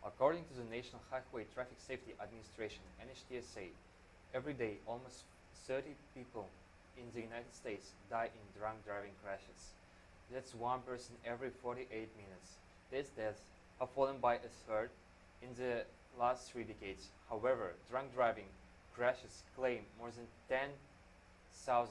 According to the National Highway Traffic Safety Administration, NHTSA, every day almost 30 people in the United States die in drunk driving crashes. That's one person every 48 minutes. These deaths have fallen by a third in the last 3 decades. However, drunk driving crashes claim more than 10,000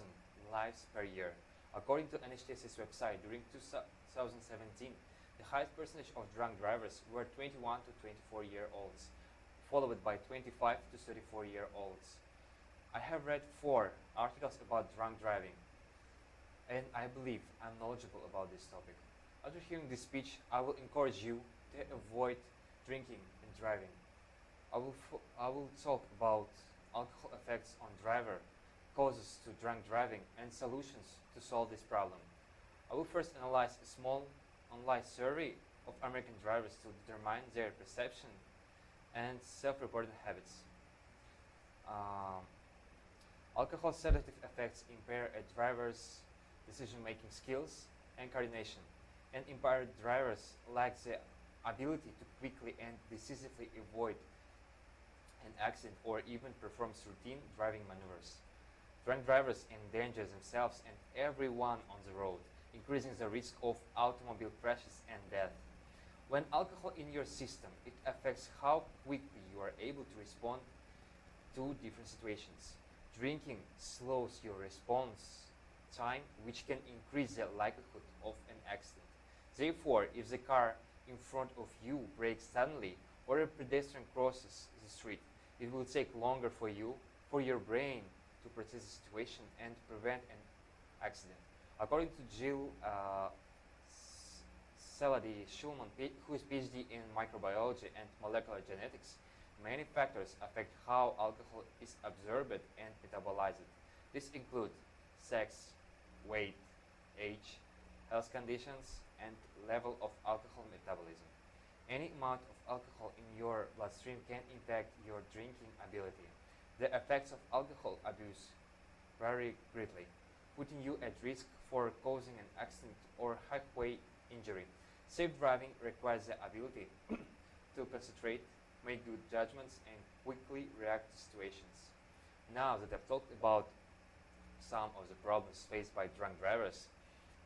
lives per year. According to NHTSA's website, during 2017, the highest percentage of drunk drivers were 21 to 24-year-olds, followed by 25 to 34-year-olds. I have read 4 articles about drunk driving, and I believe I'm knowledgeable about this topic. After hearing this speech, I will encourage you to avoid drinking and driving. I will talk about alcohol effects on driver, causes to drunk driving, and solutions to solve this problem. I will first analyze a small online survey of American drivers to determine their perception and self-reported habits. Alcohol sedative effects impair a driver's decision-making skills and coordination, and impaired drivers lack the ability to quickly and decisively avoid an accident or even perform routine driving maneuvers. Drunk drivers endanger themselves and everyone on the road, increasing the risk of automobile crashes and death. When alcohol in your system, it affects how quickly you are able to respond to different situations. Drinking slows your response time, which can increase the likelihood of an accident. Therefore, if the car in front of you brakes suddenly or a pedestrian crosses the street, it will take longer for your brain to process the situation and prevent an accident. According to Jill Selady-Schulman, who is PhD in microbiology and molecular genetics, many factors affect how alcohol is absorbed and metabolized. These include sex, weight, age, health conditions, and level of alcohol metabolism. Any amount of alcohol in your bloodstream can impact your drinking ability. The effects of alcohol abuse vary greatly, putting you at risk for causing an accident or highway injury. Safe driving requires the ability to concentrate, make good judgments, and quickly react to situations. Now that I've talked about some of the problems faced by drunk drivers,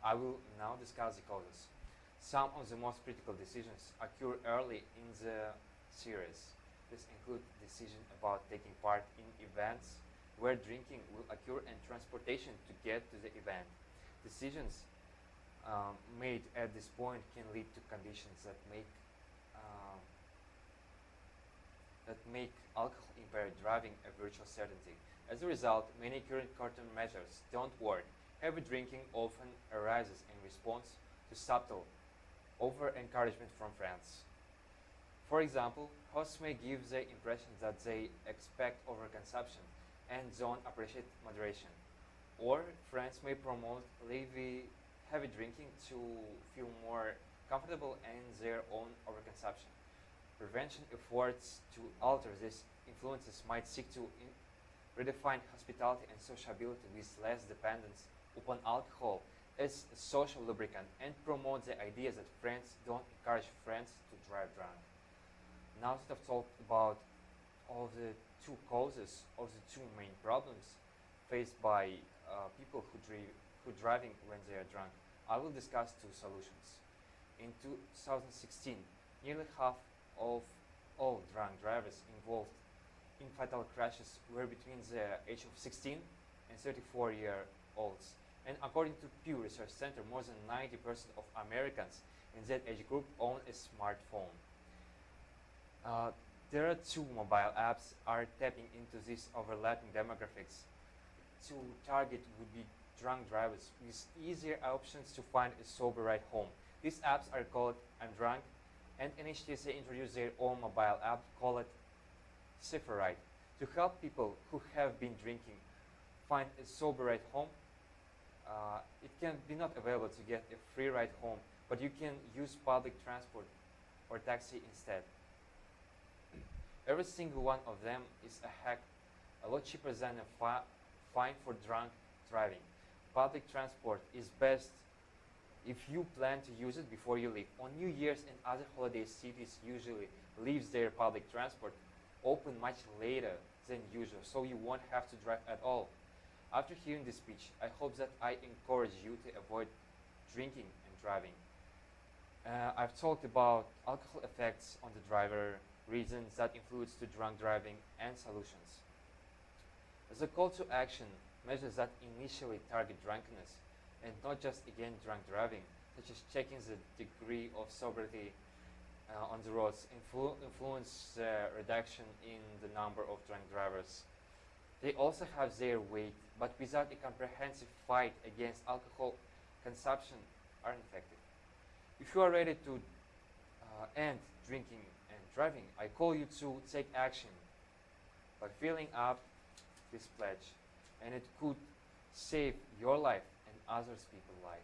I will now discuss the causes. Some of the most critical decisions occur early in the series. This includes decisions about taking part in events where drinking will occur and transportation to get to the event. Decisions made at this point can lead to conditions that make alcohol impaired driving a virtual certainty. As a result, many current countermeasures don't work. Heavy drinking often arises in response to subtle over-encouragement from friends. For example, hosts may give the impression that they expect overconsumption and don't appreciate moderation. Or friends may promote heavy drinking to feel more comfortable in their own overconsumption. Prevention efforts to alter these influences might seek to redefine hospitality and sociability with less dependence upon alcohol as a social lubricant and promote the idea that friends don't encourage friends to drive drunk. Now that I've talked about all the 2 causes of the 2 main problems faced by people who driving when they are drunk, I will discuss 2 solutions. In 2016, nearly half of all drunk drivers involved in fatal crashes were between the age of 16 and 34-year-olds. And according to Pew Research Center, more than 90% of Americans in that age group own a smartphone. There are 2 mobile apps are tapping into these overlapping demographics to target would-be drunk drivers with easier options to find a sober ride home. These apps are called I'm Drunk, and NHTSA introduced their own mobile app called Safer Ride to help people who have been drinking find a sober ride home. It can be not available to get a free ride home, but you can use public transport or taxi instead. Every single one of them is a lot cheaper than a fine for drunk driving. Public transport is if you plan to use it before you leave. On New Year's and other holidays, cities usually leaves their public transport open much later than usual, so you won't have to drive at all. After hearing this speech, I hope that I encourage you to avoid drinking and driving. I've talked about alcohol effects on the driver, reasons that influence to drunk driving, and solutions. As a call to action, measures that initially target drunkenness and not just again drunk driving, such as checking the degree of sobriety on the roads, influence reduction in the number of drunk drivers. They also have their weight, but without a comprehensive fight against alcohol consumption, aren't effective. If you are ready to end drinking and driving, I call you to take action by filling up this pledge, and it could save your life and others people's life.